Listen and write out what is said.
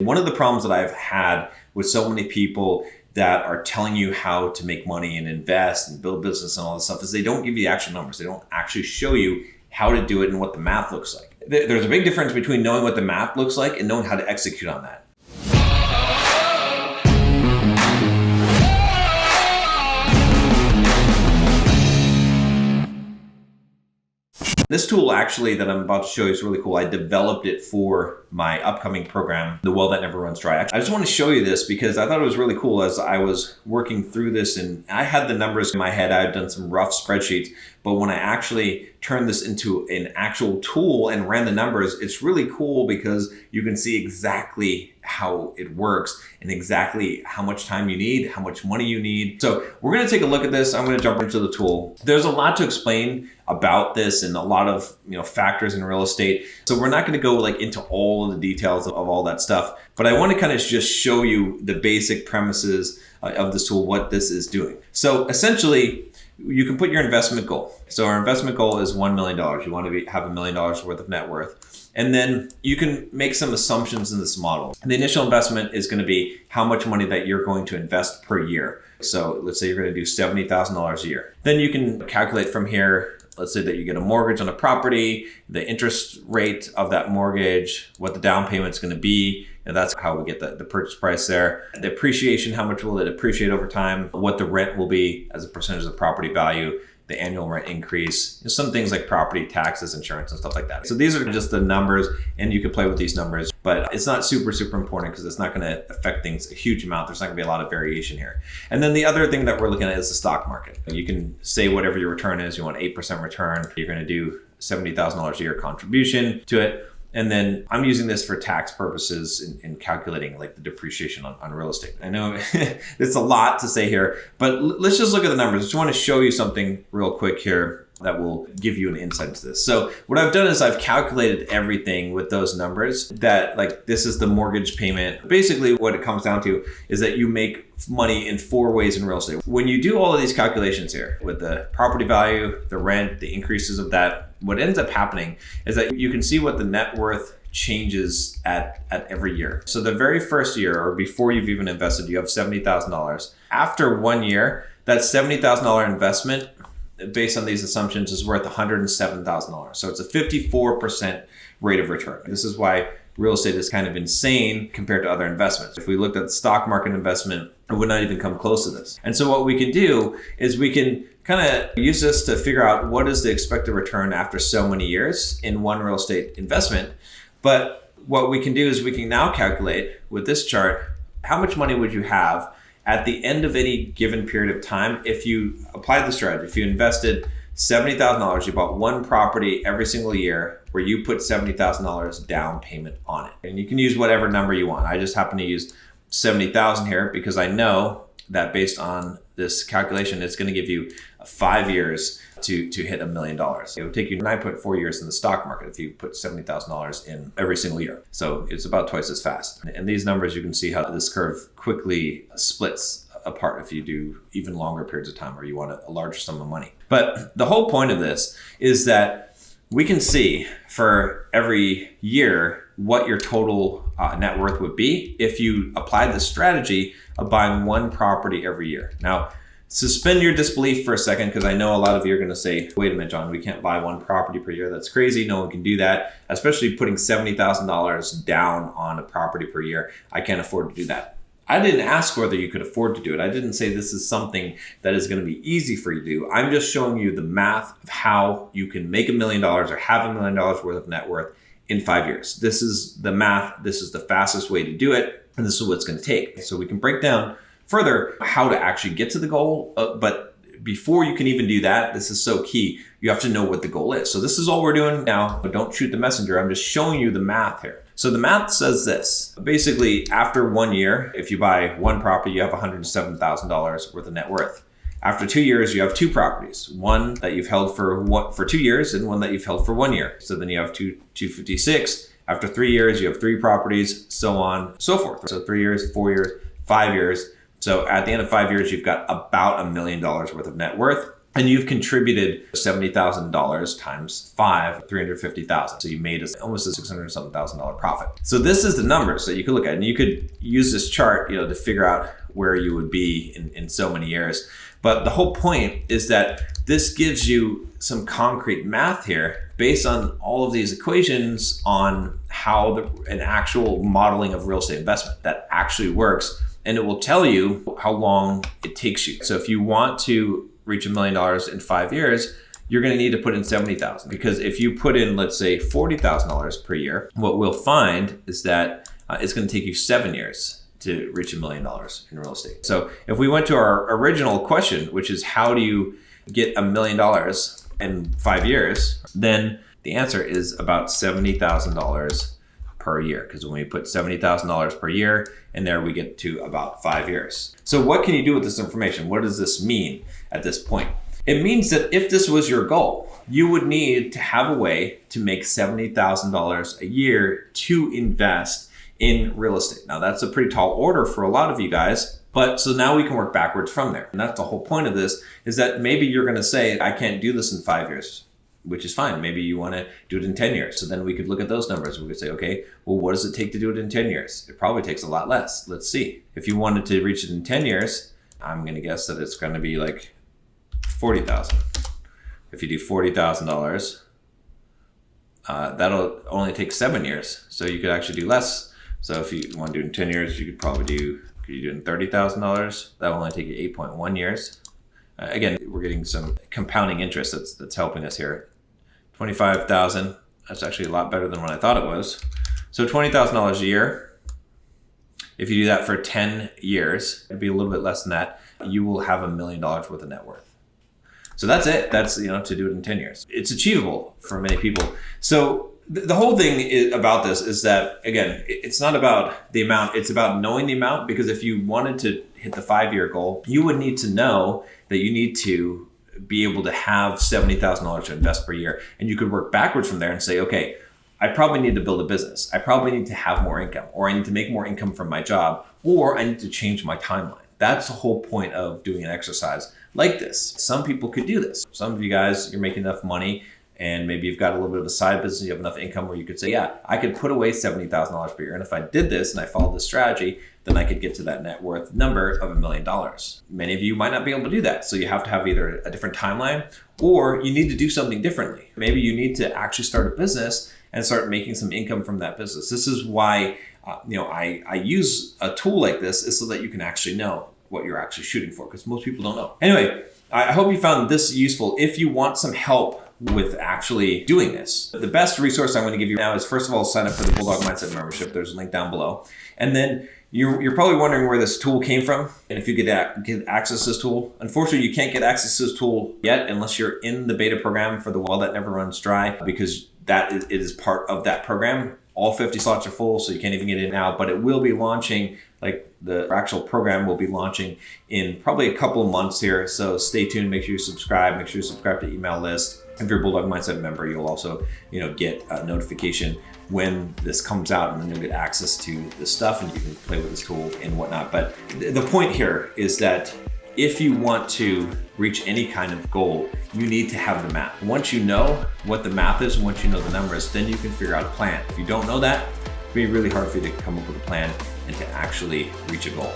One of the problems that I've had with so many people that are telling you how to make money and invest and build business and all this stuff is they don't give you the actual numbers. They don't actually show you how to do it and what the math looks like. There's a big difference between knowing what the math looks like and knowing how to execute on that. This tool actually that I'm about to show you is really cool. I developed it for my upcoming program, The Well That Never Runs Dry. I just want to show you this because I thought it was really cool as I was working through this, and I had the numbers in my head. I had done some rough spreadsheets, but when I actually turned this into an actual tool and ran the numbers, it's really cool because you can see exactly how it works and exactly how much time you need, how much money you need. So we're going to take a look at this. I'm going to jump into the tool. There's a lot to explain about this and a lot of factors in real estate. So we're not going to go into all of the details of all that stuff, but I want to kind of just show you the basic premises of this tool, what this is doing. So essentially, you can put your investment goal. So our investment goal is $1 million. You want to have $1 million worth of net worth. And then you can make some assumptions in this model. The initial investment is going to be how much money that you're going to invest per year. So let's say you're going to do $70,000 a year. Then you can calculate from here. Let's say that you get a mortgage on a property, the interest rate of that mortgage, what the down payment is going to be. And that's how we get the purchase price there. The appreciation, how much will it appreciate over time? What the rent will be as a percentage of the property value, the annual rent increase, some things like property taxes, insurance, and stuff like that. So these are just the numbers, and you can play with these numbers, but it's not super important because it's not going to affect things a huge amount. There's not going to be a lot of variation here. And then the other thing that we're looking at is the stock market. You can say whatever your return is. You want 8% return. You're going to do $70,000 a year contribution to it. And then I'm using this for tax purposes in calculating the depreciation on real estate. I know it's a lot to say here, but let's just look at the numbers. I just want to show you something real quick here that will give you an insight into this. So what I've done is I've calculated everything with those numbers that this is the mortgage payment. Basically what it comes down to is that you make money in 4 ways in real estate. When you do all of these calculations here with the property value, the rent, the increases of that, what ends up happening is that you can see what the net worth changes at every year. So the very first year, or before you've even invested, you have $70,000. After 1 year, that $70,000 investment based on these assumptions is worth $107,000. So it's a 54% rate of return. This is why real estate is kind of insane compared to other investments. If we looked at the stock market investment, it would not even come close to this. And so what we can do is we can kind of use this to figure out what is the expected return after so many years in one real estate investment. But what we can do is we can now calculate with this chart, how much money would you have at the end of any given period of time if you applied the strategy. If you invested $70,000, you bought one property every single year where you put $70,000 down payment on it. And you can use whatever number you want. I just happen to use 70,000 here because I know that based on this calculation, it's going to give you 5 years to hit $1 million. It would take you 9.4 years in the stock market if you put $70,000 in every single year. So it's about twice as fast. And these numbers, you can see how this curve quickly splits apart if you do even longer periods of time or you want a larger sum of money. But the whole point of this is that we can see for every year what your total net worth would be if you applied the strategy of buying one property every year. Now, suspend your disbelief for a second, because I know a lot of you are going to say, wait a minute, John, we can't buy one property per year. That's crazy. No one can do that, especially putting $70,000 down on a property per year. I can't afford to do that. I didn't ask whether you could afford to do it. I didn't say this is something that is going to be easy for you to do. I'm just showing you the math of how you can make $1 million or have $1 million worth of net worth in 5 years. This is the math. This is the fastest way to do it. And this is what it's going to take. So we can break down further how to actually get to the goal. But before you can even do that, this is so key. You have to know what the goal is. So this is all we're doing now, but don't shoot the messenger. I'm just showing you the math here. So the math says this. Basically, after 1 year, if you buy one property, you have $107,000 worth of net worth. After 2 years, you have two properties, one that you've held for 2 years and one that you've held for 1 year. So then you have 256. After 3 years, you have three properties, so on, so forth. So 3 years, 4 years, 5 years. So at the end of 5 years, you've got about $1 million worth of net worth. and you've contributed $70,000 times 5, 350,000. So you made almost a $600 something thousand profit. So this is the numbers that you could look at, and you could use this chart, to figure out where you would be in so many years. But the whole point is that this gives you some concrete math here based on all of these equations on how an actual modeling of real estate investment that actually works. And it will tell you how long it takes you. So if you want to reach $1 million in 5 years, you're going to need to put in 70,000, because if you put in, let's say, $40,000 per year, what we'll find is that it's going to take you 7 years to reach $1 million in real estate. So if we went to our original question, which is how do you get $1 million in 5 years, then the answer is about $70,000 per year, because when we put $70,000 per year in there, we get to about 5 years. So what can you do with this information? What does this mean at this point? It means that if this was your goal, you would need to have a way to make $70,000 a year to invest in real estate. Now that's a pretty tall order for a lot of you guys, but so now we can work backwards from there. And that's the whole point of this, is that maybe you're going to say, I can't do this in 5 years, which is fine. Maybe you want to do it in 10 years. So then we could look at those numbers. We could say, okay, well, what does it take to do it in 10 years? It probably takes a lot less. Let's see. If you wanted to reach it in 10 years, I'm going to guess that it's going to be like 40,000. If you do $40,000, that'll only take 7 years. So you could actually do less. So if you want to do it in 10 years, you could probably do it in $30,000. That will only take you 8.1 years. Again, we're getting some compounding interest that's helping us here. 25,000, that's actually a lot better than what I thought it was. So $20,000 a year. If you do that for 10 years, it'd be a little bit less than that. You will have $1 million worth of net worth. So that's it. That's, to do it in 10 years. It's achievable for many people. So the whole thing about this is that, again, it's not about the amount, it's about knowing the amount, because if you wanted to hit the 5-year goal, you would need to know that you need to be able to have $70,000 to invest per year. And you could work backwards from there and say, okay, I probably need to build a business. I probably need to have more income, or I need to make more income from my job, or I need to change my timeline. That's the whole point of doing an exercise like this. Some people could do this. Some of you guys, you're making enough money, and maybe you've got a little bit of a side business, you have enough income where you could say, yeah, I could put away $70,000 per year. And if I did this and I followed this strategy, then I could get to that net worth number of $1 million. Many of you might not be able to do that. So you have to have either a different timeline, or you need to do something differently. Maybe you need to actually start a business and start making some income from that business. This is why I use a tool like this, is so that you can actually know what you're actually shooting for, because most people don't know. Anyway, I hope you found this useful. If you want some help with actually doing this, the best resource I'm going to give you now is, first of all, sign up for the Bulldog Mindset membership. There's a link down below. And then you're probably wondering where this tool came from, and if you get access to this tool. Unfortunately, you can't get access to this tool yet unless you're in the beta program for the Well That Never Runs Dry, because it is part of that program. All 50 slots are full, so you can't even get in now, but it will be launching, like the actual program will be launching in probably a couple of months here. So stay tuned, make sure you subscribe, make sure you subscribe to the email list. If you're a Bulldog Mindset member, you'll also, get a notification when this comes out, and then you'll get access to this stuff and you can play with this tool and whatnot. But the point here is that if you want to reach any kind of goal, you need to have the math. Once you know what the math is, and once you know the numbers, then you can figure out a plan. If you don't know that, it'll be really hard for you to come up with a plan and to actually reach a goal.